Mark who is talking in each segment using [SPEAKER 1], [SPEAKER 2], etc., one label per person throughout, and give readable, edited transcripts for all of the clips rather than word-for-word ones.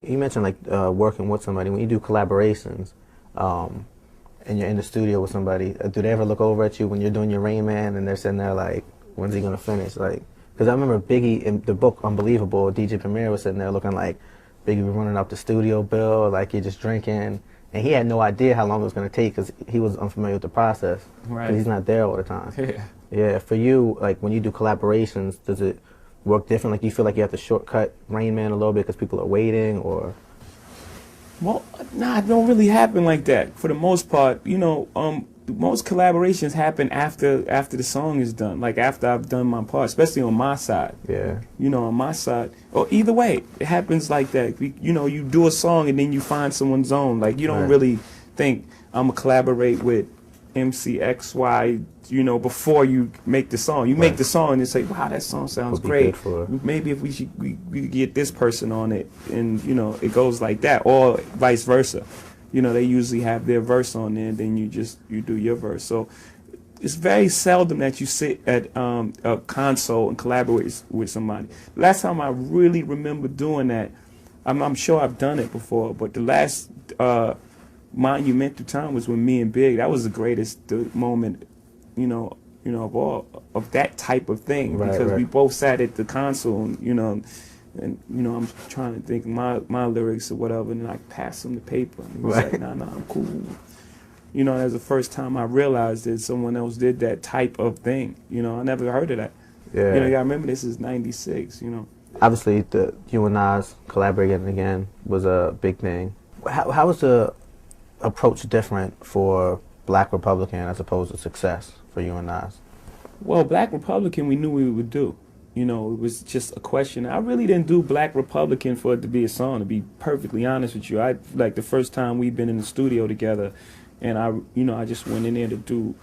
[SPEAKER 1] You mentioned like working with somebody. When you do collaborations, um, and you're in the studio with somebody, do they ever look over at you when you're doing your Rain Man and they're sitting there like, when's he gonna finish? Like, because I remember Biggie in the book Unbelievable, DJ Premier was sitting there looking like Biggie was running up the studio bill, like you're just drinking, and he had no idea how long it was gonna take because he was unfamiliar with the process.
[SPEAKER 2] Right.
[SPEAKER 1] Because he's not there all the time.
[SPEAKER 2] Yeah.
[SPEAKER 1] Yeah. For you, like when you do collaborations, does it work different? Like, do you feel like you have to shortcut Rain Man a little bit because people are waiting, or?
[SPEAKER 2] Well, nah, it don't really happen like that. For the most part, most collaborations happen after the song is done, like after I've done my part, especially on my side.
[SPEAKER 1] Yeah.
[SPEAKER 2] On my side, or either way, it happens like that. You do a song and then you find someone's own. Like you don't
[SPEAKER 1] Right.
[SPEAKER 2] really think I'm gonna collaborate with MCXY, before you make the song. You make
[SPEAKER 1] Right.
[SPEAKER 2] the song and say, wow, that song sounds
[SPEAKER 1] Would be
[SPEAKER 2] great.
[SPEAKER 1] good for
[SPEAKER 2] Maybe if we get this person on it, and it goes like that, or vice versa. They usually have their verse on there, and then you do your verse. So it's very seldom that you sit at a console and collaborate with somebody. Last time I really remember doing that, I'm sure I've done it before, but the last monumental time was with me and Big. That was the greatest moment, of all of that type of thing,
[SPEAKER 1] Right,
[SPEAKER 2] because
[SPEAKER 1] right.
[SPEAKER 2] we both sat at the console, and I'm trying to think my lyrics or whatever, and I passed him the paper, and he was
[SPEAKER 1] Right.
[SPEAKER 2] like, nah, I'm cool. That was the first time I realized that someone else did that type of thing. I never heard of that.
[SPEAKER 1] Yeah.
[SPEAKER 2] You remember this is '96.
[SPEAKER 1] Obviously, you and Nas collaborating again was a big thing. How was the approach different for Black Republican as opposed to Success for you and Nas?
[SPEAKER 2] Well, Black Republican, we knew we would do. It was just a question. I really didn't do Black Republican for it to be a song, to be perfectly honest with you. Like the first time we've been in the studio together, and I just went in there to do,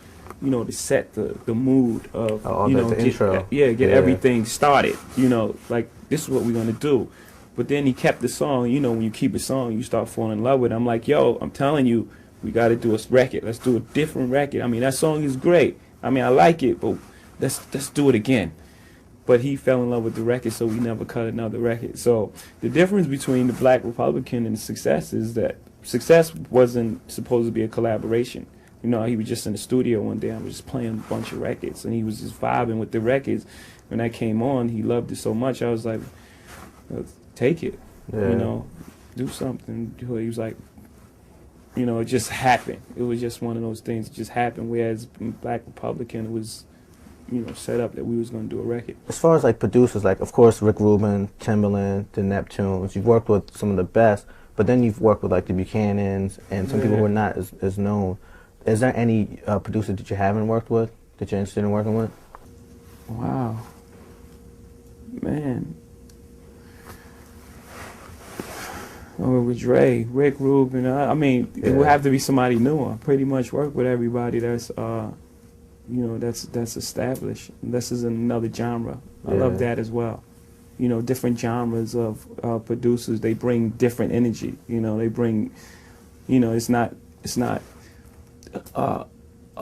[SPEAKER 2] to set the mood of,
[SPEAKER 1] the intro.
[SPEAKER 2] Get everything started. Like this is what we're gonna do. But then he kept the song. When you keep a song, you start falling in love with it. I'm like, yo, I'm telling you, we got to do a record. Let's do a different record. I mean, that song is great. I mean, I like it, but let's do it again. But he fell in love with the record, so we never cut another record. So the difference between the Black Republican and Success is that Success wasn't supposed to be a collaboration. He was just in the studio one day. I was just playing a bunch of records, and he was just vibing with the records. When that came on, he loved it so much. I was like, take it,
[SPEAKER 1] Yeah.
[SPEAKER 2] do something. He was like, it just happened. It was just one of those things that just happened. Whereas in Black Republican, it was, set up that we was going to do a record.
[SPEAKER 1] As far as like producers, like of course Rick Rubin, Timbaland, the Neptunes, you've worked with some of the best, but then you've worked with like the Buchanans and some people who are not as known. Is there any producer that you haven't worked with that you're interested in working with?
[SPEAKER 2] Wow, man. Or with Dre, Rick Rubin. I mean, it would have to be somebody new. I pretty much work with everybody that's, that's established. This is another genre. I love that as well. Different genres of producers. They bring different energy. They bring, it's not a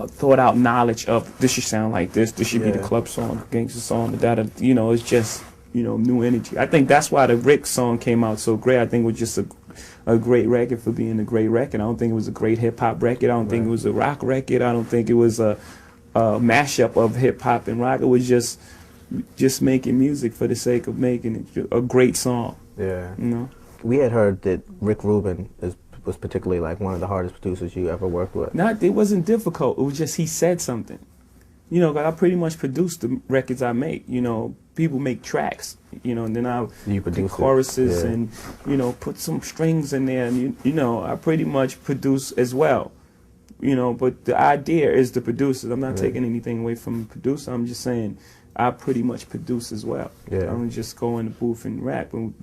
[SPEAKER 2] thought out knowledge of this should sound like this. This should be the club song, gangster song. It's just. New energy. I think that's why the Rick song came out so great. I think it was just a great record for being a great record. I don't think it was a great hip-hop record. I don't think it was a rock record. I don't think it was a mashup of hip-hop and rock. It was just making music for the sake of making it a great song.
[SPEAKER 1] Yeah. We had heard that Rick Rubin was particularly like one of the hardest producers you ever worked with.
[SPEAKER 2] It wasn't difficult. It was just he said something. I pretty much produce the records I make. People make tracks, and then I do choruses and, put some strings in there, and, I pretty much produce as well. But the idea is the producers. I'm not taking anything away from the producer. I'm just saying I pretty much produce as well. I don't just go in the booth and rap. And,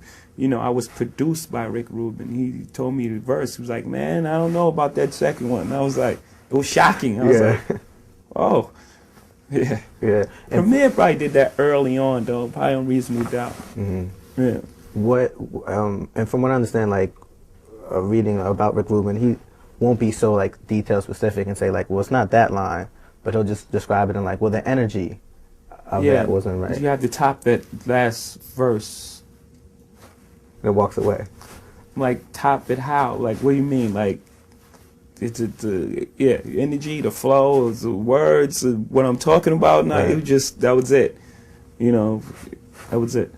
[SPEAKER 2] I was produced by Rick Rubin. He told me the verse. He was like, man, I don't know about that second one. And I was like, it was shocking. I was like, oh. Yeah. Premier probably did that early on, though, probably on Reasonable Doubt. Yeah.
[SPEAKER 1] And from what I understand, like reading about Rick Rubin, he won't be so like detail specific and say like, well, it's not that line, but he'll just describe it in like, well, the energy of that wasn't right.
[SPEAKER 2] You have to top that last verse.
[SPEAKER 1] And it walks away.
[SPEAKER 2] I'm like, top it how? Like, what do you mean? Like, it's the energy, the flow, the words, what I'm talking about. Nah, it was just, that was it. You know, that was it.